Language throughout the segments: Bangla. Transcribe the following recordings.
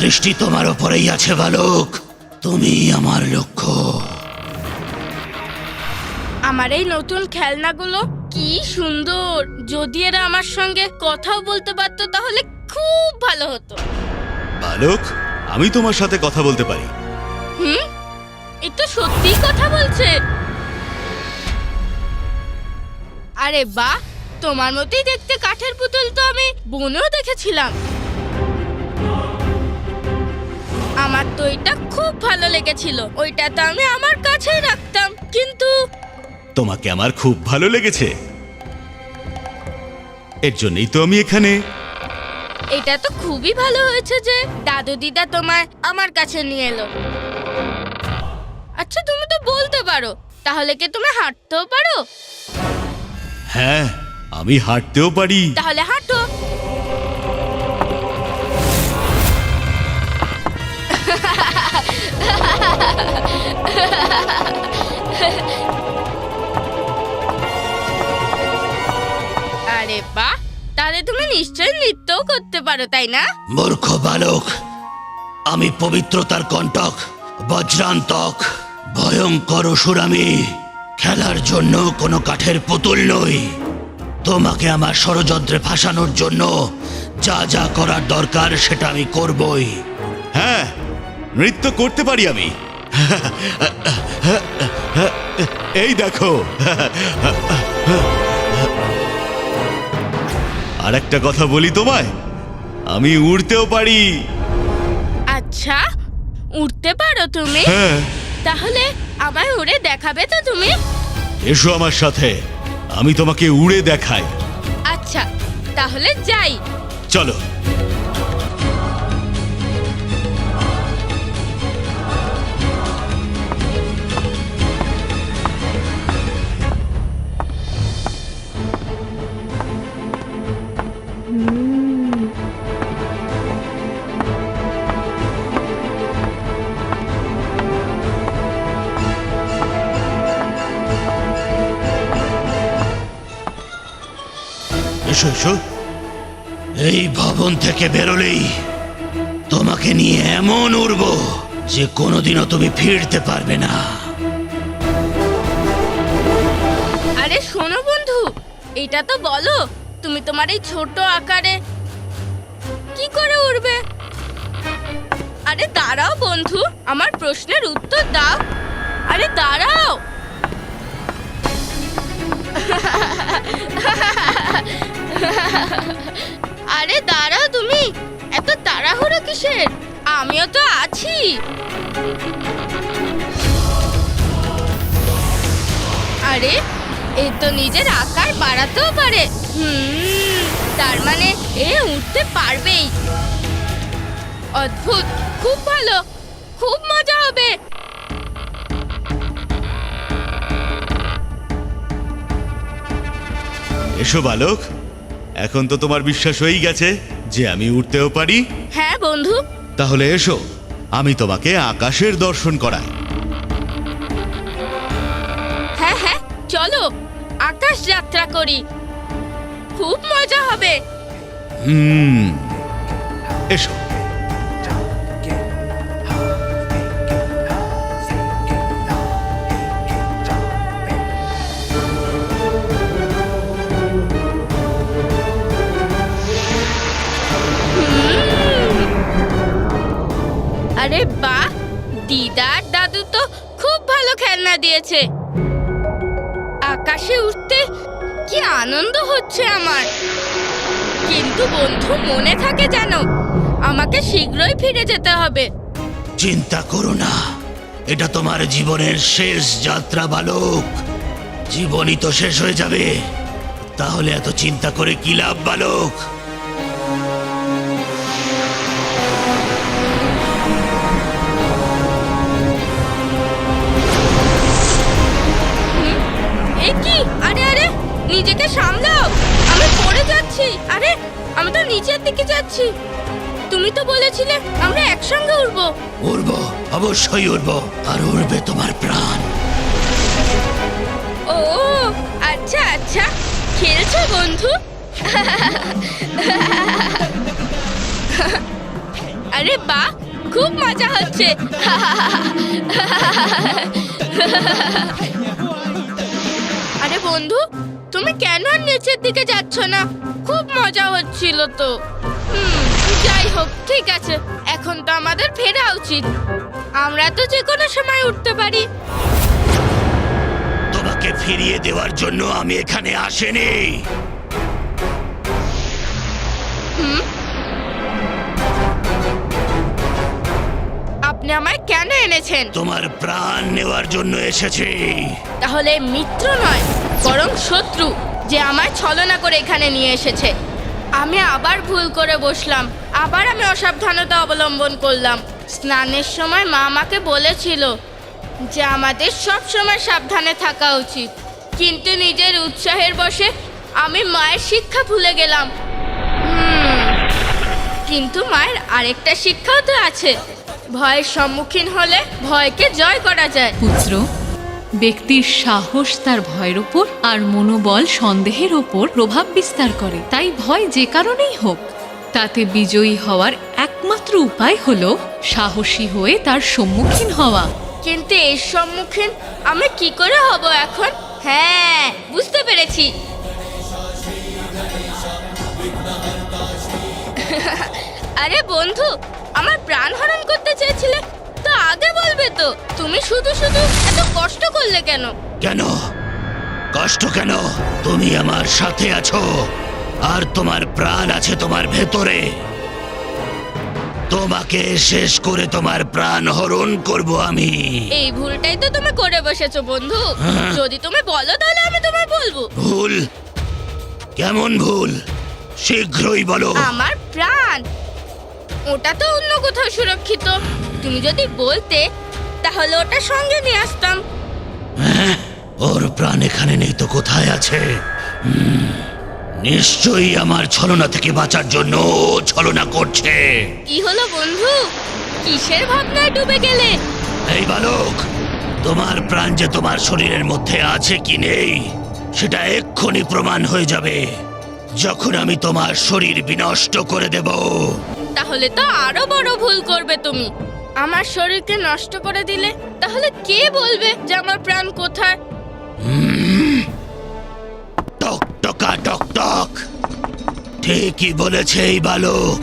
দৃষ্টি তোমার উপরেই আছে বালক, তুমি আমার লক্ষ্য। আমার এই নতুন খেলনাগুলো কি সুন্দর! যদি এরা আমার সঙ্গে কথাও বলতে পারতো তাহলে খুব ভালো হতো। বালক, আমি তোমার সাথে কথা বলতে পারি। এই তো সত্যিই কথা বলছে। আরে বাহ, তোমার মতোই দেখতে কাঠের পুতুল তো আমি বনেও দেখেছিলাম। আমার তো এটা খুব ভালো লেগেছিল, ওইটা তো আমি আমার কাছেই রাখতাম। কিন্তু তোমাকে আমার খুব ভালো লেগেছে, এর জন্যই তো আমি এখানে। এটা তো খুবই ভালো হয়েছে যে দাদু দিদা তোমায় আমার কাছে নিয়ে এলো। আচ্ছা, তুমি তো বলতে পারো, তাহলে কি তুমি হাঁটতেও পারো? হ্যাঁ, আমি হাঁটতেও পারি। তাহলে হাঁটো। আরে বাহ, তাহলে তুমি নিশ্চয়ই নৃত্যও করতে পারো, তাই না? মূর্খ বালক, আমি পবিত্রতার কণ্টক, বজ্রান্তক, ভয়ঙ্কর অসুর। আমি খেলার জন্য কোনো কাঠের পুতুল নই। তোমাকে আমার ষড়যন্ত্রে ফাঁসানোর জন্য যা যা করার দরকার সেটা আমি করবই। হ্যাঁ, নৃত্য করতে পারি আমি। এই দেখো। আর একটা কথা বলি তোমায়, আমি উড়তেও পারি। আচ্ছা, উঠতে পারো তুমি? হ্যাঁ। তাহলে আমায় উড়ে দেখাবে তো তুমি? এসো আমার সাথে, আমি তোমাকে উড়ে দেখাই। আচ্ছা, তাহলে যাই। চলো। এসো এসো। এই ভবন থেকে বেরোলেই তোমাকে নিয়ে এমন উড়ব যে কোনোদিনও তুমি ফিরতে পারবে না। আরে শোনো বন্ধু, এটা তো বলো, তুমি তোমার এই ছোট আকারে কি করে উড়বে? আরে দাঁড়াও বন্ধু, আমার প্রশ্নের উত্তর দাও। আরে দাঁড়াও। আরে দাঁড়াও, তুমি এত তাড়াহুড়ো কিসের? আমিও তো আছি। আরে এ তো নিজের আকার বাড়াতেও পারে। তার মানে এ উঠতে পারবেই। অদ্ভুত, খুব ভালো, খুব মজা হবে। এসো বালক, এখন তো তোমার বিশ্বাস হয়েই গেছে যে আমি উড়তেও পারি। হ্যাঁ বন্ধু। তাহলে এসো, আমি তোমাকে আকাশের দর্শন করাই। হ্যাঁ হ্যাঁ, চলো আকাশ যাত্রা করি, খুব মজা হবে। এসো। আরে বাহ, দিদা আর দাদু তো খুব ভালো খেলনা দিয়েছে। আকাশে উঠতে কি আনন্দ হচ্ছে আমার। কিন্তু বন্ধু, মনে থাকে যেন আমাকে শীঘ্রই ফিরে যেতে হবে। চিন্তা করো না, এটা তোমার জীবনের শেষ যাত্রা বালক। জীবনই তো শেষ হয়ে যাবে, তাহলে এত চিন্তা করে কি লাভ বালক? এ কি? আরে আরে, নিজেকে সামলাও, আমি পড়ে যাচ্ছি। আরে আমি তো নিচের দিকে যাচ্ছি। তুমি তো বলেছিলে আমরা একসঙ্গে উড়বো। উড়বো, অবশ্যই উড়বো, আর উড়বে তোমার প্রাণ। ও আচ্ছা আচ্ছা, খেলছো বন্ধু? আরে বাহ, খুব মজা হচ্ছে। আরে বন্ধু, তুমি কেন আর নিচের দিকে যাচ্ছ না? খুব মজা হচ্ছিল তো। যাই হোক, ঠিক আছে, এখন তো আমাদের ফেরা উচিত। আমরা তো যে কোনো সময় উঠতে পারি। তোমাকে ফিরিয়ে দেওয়ার জন্য আমি এখানে আসিনি। আপনি আমায় কেন এনেছেন? তোমার প্রাণ নেওয়ার জন্য এসেছি। তাহলে মিত্র নয়, বরং শত্রু, যে আমায় ছলনা করে এখানে নিয়ে এসেছে। আমি আবার ভুল করে বসলাম, আবার আমি অসাবধানতা অবলম্বন করলাম। স্নানের সময় মা আমাকে বলেছিল যে আমাদের সব সময় সাবধানে থাকা উচিত, কিন্তু নিজের উৎসাহের বশে আমি মায়ের শিক্ষা ভুলে গেলাম। কিন্তু মায়ের আরেকটা শিক্ষাও তো আছে, ভয়ের সম্মুখীন হলে ভয়কে জয় করা যায়। পুত্র, ব্যক্তির সাহস তার ভয়ের ওপর আর মনোবল সন্দেহের ওপর প্রভাব বিস্তার করে। তাই ভয় যে কারণেই হোক, তাতে বিজয়ী হওয়ার একমাত্র উপায় হলো সাহসী হয়ে তার সম্মুখীন হওয়া। কিন্তু এর সম্মুখীন আমি কি করে হব এখন? হ্যাঁ, বুঝতে পেরেছি। আরে বন্ধু, আমার প্রাণ হরণ করতে চেয়েছিলে তো আগে বলবে তো। তুমি শুধু শুধু এত কষ্ট করলে কেন? কেন কষ্ট কেন? তুমি আমার সাথে আছো, আর তোমার প্রাণ আছে তোমার ভেতরে। তোমাকে শেষ করে তোমার প্রাণ হরণ করব আমি। এই ভুলটাই তো তুমি করে বসেছো বন্ধু। যদি তুমি বলো তাহলে আমি তোমায় বলবো। ভুল? কেমন ভুল? শীঘ্রই বলো। আমার প্রাণ, ওটা তো অন্য কোথাও সুরক্ষিত। তুমি যদি বলতে তাহলে ওটা সঙ্গে নিয়ে আসতাম। হ্যাঁ, ওর প্রাণ এখানে নেই তো কোথায় আছে? নিশ্চয়ই আমার ছলনা থেকে বাঁচার জন্য ও ছলনা করছে। কি হলো বন্ধু, কিসের ভাবনায় ডুবে গেলে? এই বালক, তোমার প্রাণ যে তোমার শরীরের মধ্যে আছে কি নেই সেটা এক্ষুনি প্রমাণ হয়ে যাবে যখন আমি তোমার শরীর বিনষ্ট করে দেব। তাহলে তো আরো বড় ভুল করবে তুমি। আমার শরীরকে নষ্ট করে দিলে তাহলে কে বলবে যে আমার প্রাণ কোথায়? টক টকা টক টক, ঠিকই বলেছে এই বালক।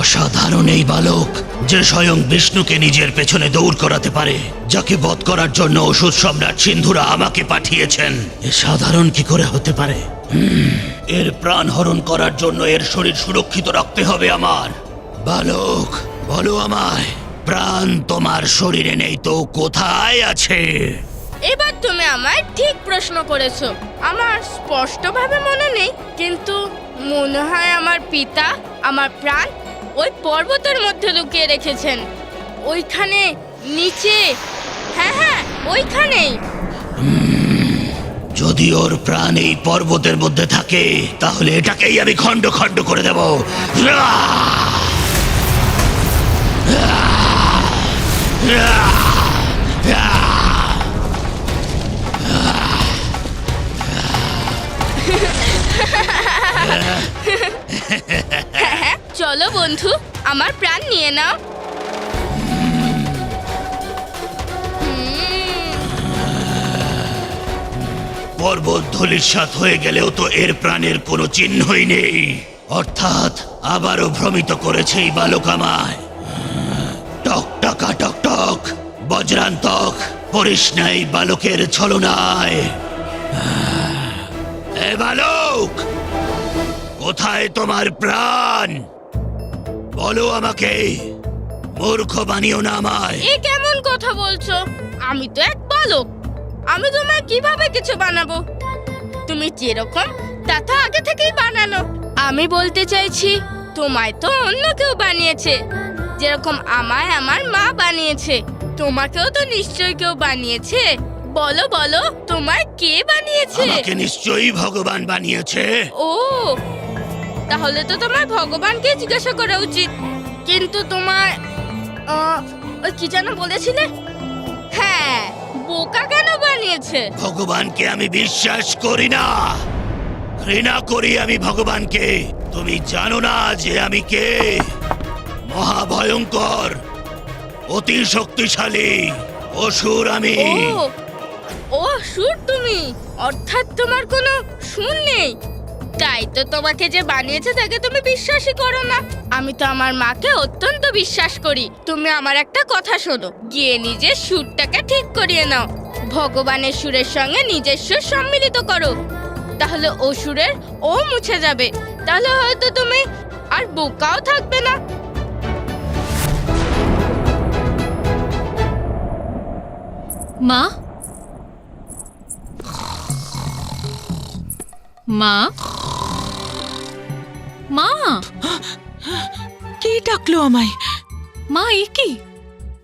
অসাধারণ এই বালক, যে স্বয়ং বিষ্ণুকে নিজের পেছনে দৌড় করাতে পারে, যাকে বধ করার জন্য অসুর সম্রাট সিন্ধুরা আমাকে পাঠিয়েছেন। এ সাধারণ কি করে হতে পারে? এর প্রাণ হরণ করার জন্য এর শরীর সুরক্ষিত রাখতে হবে আমার। বালক, বলো আমায়, প্রাণ তোমার শরীরে নেই তো কোথায় আছে? এবার তুমি আমায় ঠিক প্রশ্ন করেছো। আমার স্পষ্টভাবে মনে নেই, কিন্তু মনে হয় আমার পিতা আমার প্রাণ ওই পর্বতের মধ্যে লুকিয়ে রেখেছেন। ওইখানে নিচে, হ্যাঁ হ্যাঁ, ওইখানেই। যদি ওর প্রাণ এই পর্বতের মধ্যে থাকে তাহলে এটাকেই আমি খণ্ড খণ্ড করে দেব। চলো বন্ধু, আমার প্রাণ নিয়ে নাও। পর্বত ধূলিসাৎ হয়ে গেলেও তো এর প্রাণের কোনো চিহ্নই নেই। অর্থাৎ আবারও ভ্রমিত করেছে এই বালক আমায়। টক টকা টক টক, বজ্রান্তক, পড়িস না এই বালকের ছলনায়। এ বালক, কোথায় তোমার প্রাণ? বলো আমাকে, মূর্খ বানিও না আমায়। এ কেমন কথা বলছো? আমি তো এক বালক, আমি তোমায় কিভাবে কিছু বানাবো? তুমি যেরকম তা তো আগে থেকেই বানানো। আমি বলতে চাইছি, তোমায় তো অন্য কেউ বানিয়েছে। যেরকম আমায় আমার মা বানিয়েছে, তোমাকেও তো নিশ্চয়ই কেউ বানিয়েছে। বলো বলো, তোমায় কে বানিয়েছে? আমাকে নিশ্চয়ই ভগবান বানিয়েছে। ও, তাহলে তো তোমার ভগবানকে জিজ্ঞাসা করা উচিত। কিন্তু তোমার ওই কি যেন বলেছিলে? হ্যাঁ, বোকা কেন বানিয়েছে? ভগবানকে আমি বিশ্বাস করি না। ঘৃণা করি আমি ভগবানকে। তুমি জানো না যে আমি কে? মহাভয়ঙ্কর, অতি শক্তিশালী অসুর আমি। ও সুর তুমি, অর্থাৎ তোমার কোনো সুর নেই। তাই তো তোমাকে যে বানিয়েছে তাকে তুমি বিশ্বাসই করো না। আমি তো আমার মাকে অত্যন্ত বিশ্বাস করি। তুমি আমার একটা কথা শোনো, গিয়ে নিজের সুরটাকে ঠিক করিয়ে নাও, ভগবানের সুরের সঙ্গে নিজের সুর সম্মিলিত করো, তাহলে অসুরের ও মুছে যাবে। তাহলে হয়তো তুমি আর বোকাও থাকবে না। মা, মা, মা, কে ডাকলো আমায়? মা, এ কি?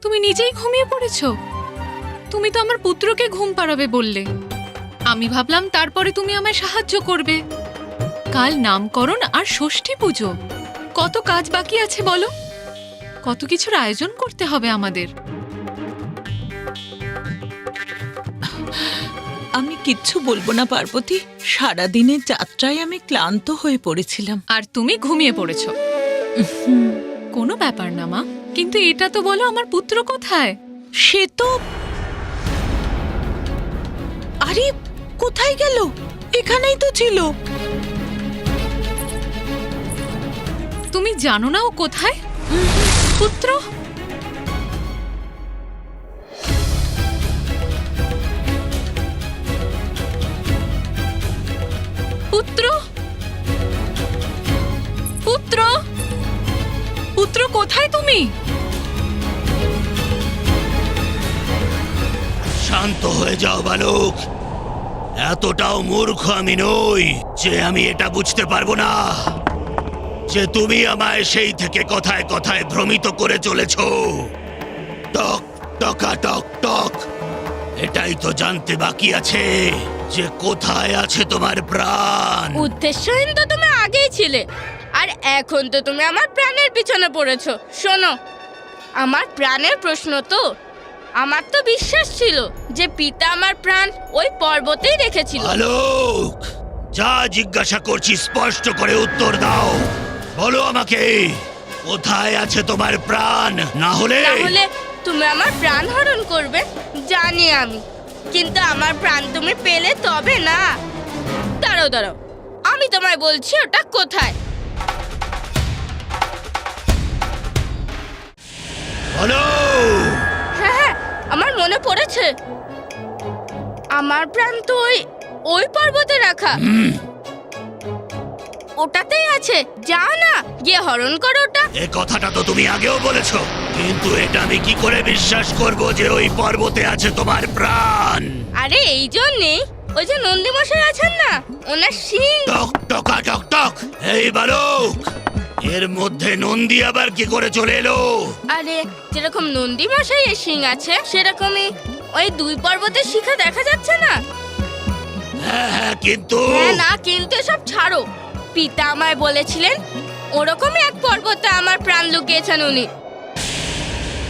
তুমি নিজেই ঘুমিয়ে পড়েছো? তুমি তো আমার পুত্রকে ঘুম পাড়াবে বললে। আমি ভাবলাম তারপরে তুমি আমায় সাহায্য করবে। কাল নামকরণ আর ষষ্ঠী পুজো, কত কাজ বাকি আছে বলো। কত কিছুর আয়োজন করতে হবে আমাদের। আমি কিচ্ছু বলবো না পার্বতী, সারাদিনের যাত্রায় আমি ক্লান্ত হয়ে পড়েছিলাম। আর তুমি ঘুমিয়ে পড়েছো। কোনো ব্যাপার না মা, কিন্তু এটা তো বলো আমার পুত্র কোথায়? সে তো, আরে কোথায় গেল? এখানেই তো ছিল। তুমি জানো না ও কোথায়? পুত্র, পুত্র, পুত্র, পুত্র কোথায় তুমি? শান্ত হয়ে যাও বালক। এতটাও মূর্খ আমি নই যে আমি এটা বুঝতে পারবো না যে তুমি আমায় সেই থেকে কথায় কথায় ভ্রমিত করে চলেছ। টক টকা টক টক, এটাই তো জানতে বাকি আছে যে কোথায় আছে তোমার প্রাণ। উদ্দেশ্যহীন তো তুমি আগেই ছিলে, আর এখন তো তুমি আমার প্রাণের পিছনে পড়েছো। শোনো, আমার প্রাণের প্রশ্ন তো, আমার তো বিশ্বাস ছিল যে পিতা আমার প্রাণ ওই পর্বতেই রেখেছিল। বালক, যা জিজ্ঞাসা করছি স্পষ্ট করে উত্তর দাও। বলো আমাকে, কোথায় আছে তোমার প্রাণ? না হলে তাহলে তুমি আমার প্রাণ হরণ করবে জানি আমি, কিন্তু আমার প্রাণ তুমি পেলে তবে না। দাঁড়াও দাঁড়াও, আমি তোমায় বলছি ওটা কোথায়। বলো। হ্যাঁ হ্যাঁ, আমার মনে পড়েছে। আমার প্রাণ তো ওই পর্বতে রাখা। ওটাতেই আছে, যাও না, গিয়ে হরণ করো ওটা। এ কথাটা তো তুমি আগেও বলেছো, কিন্তু এটা আমি কি করে বিশ্বাস করব যে ওই পর্বতে আছে তোমার প্রাণ? আরে এই জন্যেই, ওই যে নন্দী মশাই আছেন না, ওনার শিং। টক টকা টক টক। এই বালক, এর মধ্যে নন্দী আবার কি করে চলে এলো? আরে যেরকম নন্দী মশাইয়ের শিং আছে, সেরকমই ওই দুই পর্বতের শিখা দেখা যাচ্ছে না। হ্যাঁ হ্যাঁ, কিন্তু হ্যাঁ না কিন্তু সব ছাড়ো। পিতা আমায় বলেছিলেন ওরকমই এক পর্বতে আমার প্রাণ লুকিয়েছেন উনি।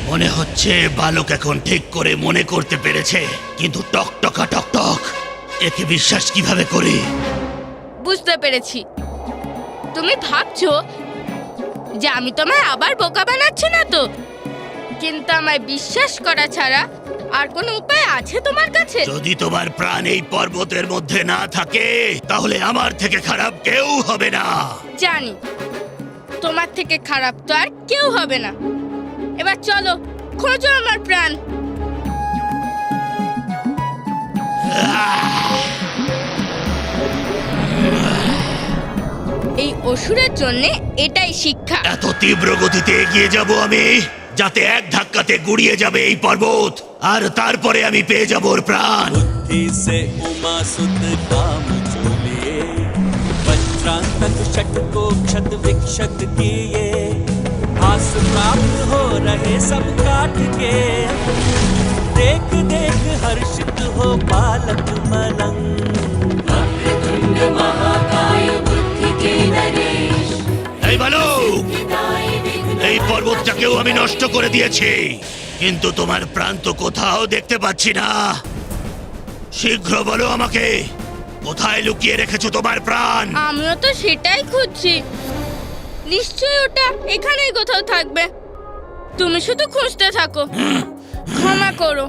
মনে হচ্ছে বালক এখন ঠিক করে মনে করতে পেরেছে, কিন্তু টক টকা টক টক, একে বিশ্বাস কিভাবে করি? বুঝতে পেরেছি, তুমি ভাবছো যে আমি তোমায় আবার বোকা বানাচ্ছি না তো, কিন্তু আমায় বিশ্বাস করা ছাড়া আর কোনো উপায় আছে তোমার কাছে? যদি তোমার প্রাণ এই পর্বতের মধ্যে না থাকে, তাহলে আমার থেকে খারাপ কেউ হবে না। জানি তোমার থেকে খারাপ তো আর কেউ হবে না। এবার চলো, খোঁজো আমার প্রাণ। এই অসুরের জন্য এটাই শিক্ষা। এত তীব্র গতিতে এগিয়ে যাব আমি, যাতে এক ধাক্কাতে গুড়িয়ে যাবে এই পর্বত, আর তারপরে আমি পেয়ে যাব ওর প্রাণ। बुद्धि से उमा सुत काम चले, वज्रांतक षट को क्षत विक्षत किए, आस प्राप्त हो रहे सब काट के, देख देख हर्षित हो बालक मलंग। वक्रतुंड महाकाय बुद्धि के नरेश, এই বালক, এই পর্বতটাকেও আমি নষ্ট করে দিয়েছি, কিন্তু তোমার প্রাণ তো কোথাও দেখতে পাচ্ছি না। শীঘ্র বলো আমাকে, কোথায় লুকিয়ে রেখেছো তোমার প্রাণ? আমিও তো সেটাই খুঁজছি। নিশ্চয়ই ওটা এখানেই কোথাও থাকবে। তুমি শুধু খুঁজতে থাকো। ক্ষমা করো,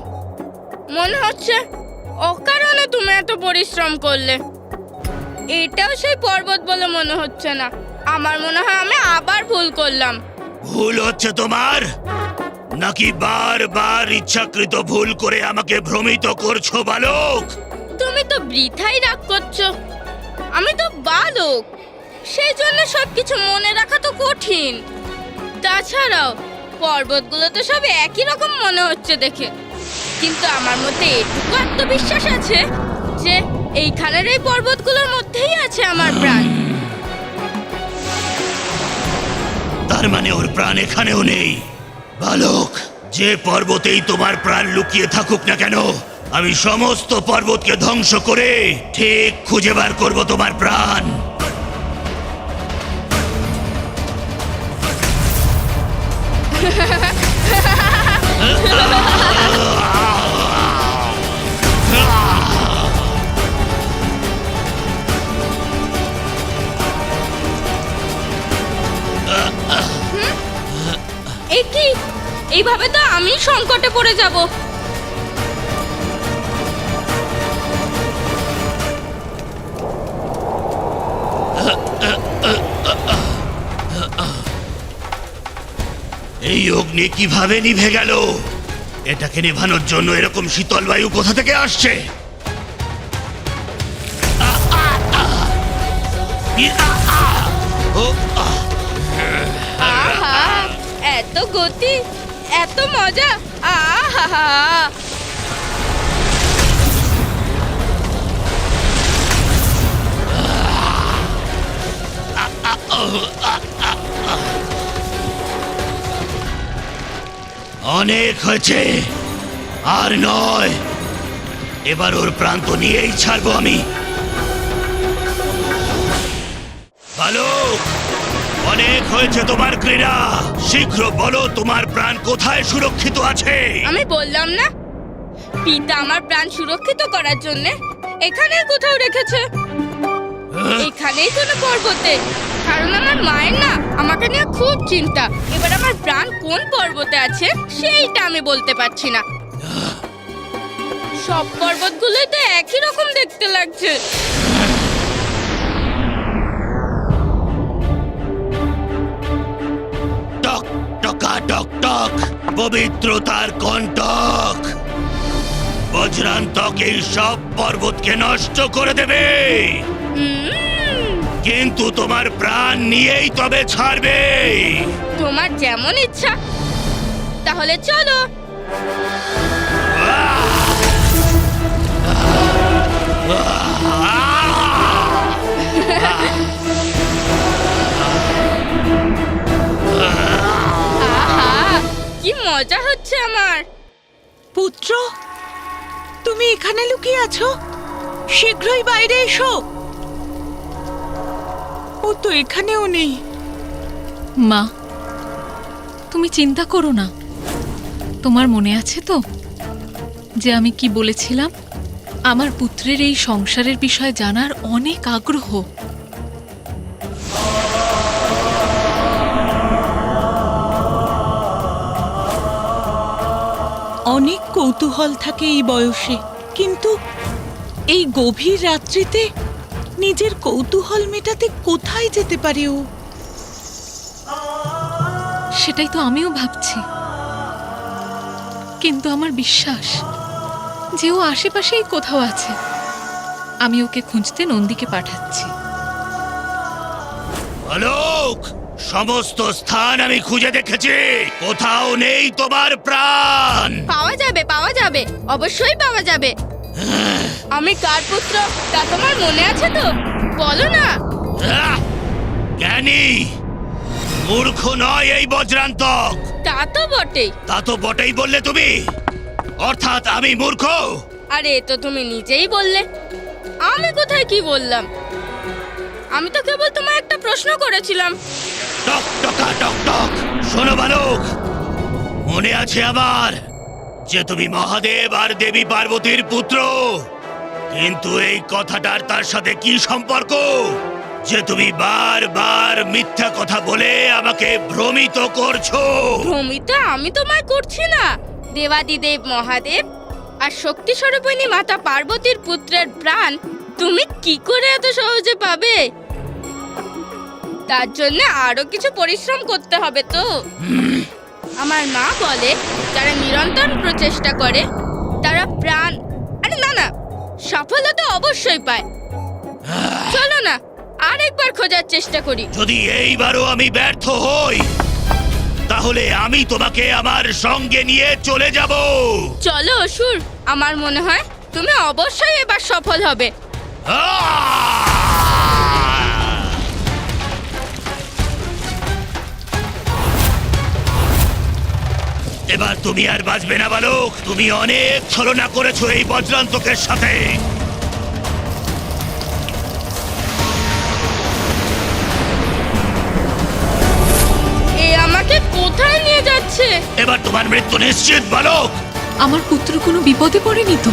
মনে হচ্ছে অকারণে তুমি এত পরিশ্রম করলে। এটাও সেই পর্বত বলে মনে হচ্ছে না। আমার মনে হয় আমি আবার ভুল করলাম। ভুল হচ্ছে তোমার, নাকি বারবার ইচ্ছাকৃত ভুল করে আমাকে ভ্রমিত করছো বালক? তুমি তো বৃথাই রাগ করছো। আমি তো বালক, সেই জন্য সবকিছু মনে রাখা তো কঠিন। তাছাড়াও পর্বতগুলো তো সব একই রকম মনে হচ্ছে দেখে, কিন্তু আমার মধ্যে এটুকু আত্মবিশ্বাস আছে যে এইখানের এই পর্বতগুলোর মধ্যেই আছে আমার প্রাণ। তার মানে ওর প্রাণ এখানেও নেই। বালক, যে পর্বতেই তোমার প্রাণ লুকিয়ে থাকুক না কেন, আমি সমস্ত পর্বতকে ধ্বংস করে ঠিক খুঁজে বার করব তোমার প্রাণ। এ কি, এইভাবে তো আমি সংকটে পড়ে যাব। এই অগ্নি কিভাবে নিভে গেল? এটাকে নেভানোর জন্য এরকম শীতল বায়ু কোথা থেকে আসছে? আহা, এত গতি, এত মজা, আহা। অনেক হয়েছে, আর নয়। এবার ওর প্রাণ তো নিয়েই ছাড়বো আমি। বালক, অনেক হয়েছে তোমার ক্রীড়া। শীঘ্র বলো তোমার প্রাণ কোথায় সুরক্ষিত আছে। আমি বললাম না, পিতা আমার প্রাণ সুরক্ষিত করার জন্য এখানেই কোথাও রেখেছে। এখানেই কোনো পর্বতে, কারণ আমার মায়ের না আমাকে নিয়ে খুব চিন্তা। এবার আমার প্রাণ কোন পর্বতে আছে সেইটা আমি বলতে পারছি না। সব পর্বতগুলোই তো একই রকম দেখতে লাগছে। টক টকা টক টক, পবিত্রতার কণ্টক। বজ্রান্তক এই সব পর্বতকে নষ্ট করে দেবে, কিন্তু তোমার প্রাণ নিয়েই তবে ছাড়বে। তোমার যেমন ইচ্ছা, তাহলে চলো। আহা, কি মজা হচ্ছে আমার। পুত্র, তুমি এখানে লুকিয়ে আছো? শীঘ্রই বাইরে এসো। ও তো এখানেও নেই। মা, তুমি চিন্তা করো না। তোমার মনে আছে তো যে আমি কি বলেছিলাম? আমার পুত্রের এই সংসারের বিষয়ে জানার অনেক আগ্রহ। অনেক কৌতূহল থাকে এই বয়সে, কিন্তু এই গভীর রাত্রিতে নিজের কৌতূহল মেটাতে কোথায় যেতে পারে ও? সেটাই তো আমিও ভাবছি, কিন্তু আমার বিশ্বাস যে ও আশেপাশেই কোথাও আছে। আমি ওকে খুঁজতে নন্দীকে পাঠাচ্ছি। আলোক, সমস্ত স্থান আমি খুঁজে দেখেছি, কোথাও নেই তোমার প্রাণ। পাওয়া যাবে, পাওয়া যাবে, অবশ্যই পাওয়া যাবে। আমি কার পুত্র তা তোমার মনে আছে তো? বলো না। জ্ঞানী, মূর্খ নয় এই বজ্রান্তক। তা তো বটেই। তা তো বটেই বললে তুমি, অর্থাৎ আমি মূর্খ। আরে তো তুমি নিজেই বললে। আমি কোথায় কি বললাম? আমি তো কেবল তোমায় একটা প্রশ্ন করেছিলাম। টক টকা টক টক, শোনো বালক, মনে আছে আমার যে তুমি মহাদেব আর দেবী পার্বতীর পুত্র? কিন্তু এই কথাটার তার সাথে কি সম্পর্ক যে তুমি বারবার মিথ্যা কথা বলে আমাকে ভ্রমিত করছো? ভ্রমিত আমি তোমায় করছি না। দেবাদিদেব মহাদেব আর শক্তি স্বরূপিণী মাতা পার্বতীর পুত্রের প্রাণ তুমি কি করে এত সহজে পাবে? তার জন্য আরো কিছু পরিশ্রম করতে হবে তো। আমার মা বলে যারা নিরন্তর প্রচেষ্টা করে তারা প্রাণ, আরে না না, সফলতা অবশ্যই পায়। চলো না আরেকবার খোঁজার চেষ্টা করি। যদি এইবারও আমি ব্যর্থ হই তাহলে আমি তোমাকে আমার সঙ্গে নিয়ে চলে যাব। চলো অসুর, আমার মনে হয় তুমি অবশ্যই এবার সফল হবে। এবার তুমি আর বাঁচবে না বালক। তুমি অনেক ছলনা করেছো এই বজ্রান্তকের সাথে। এ আমাকে কোথায় নিয়ে যাচ্ছে? এবার তোমার মৃত্যু নিশ্চিত বালক। আমার পুত্র কোনো বিপদে পড়েনি তো?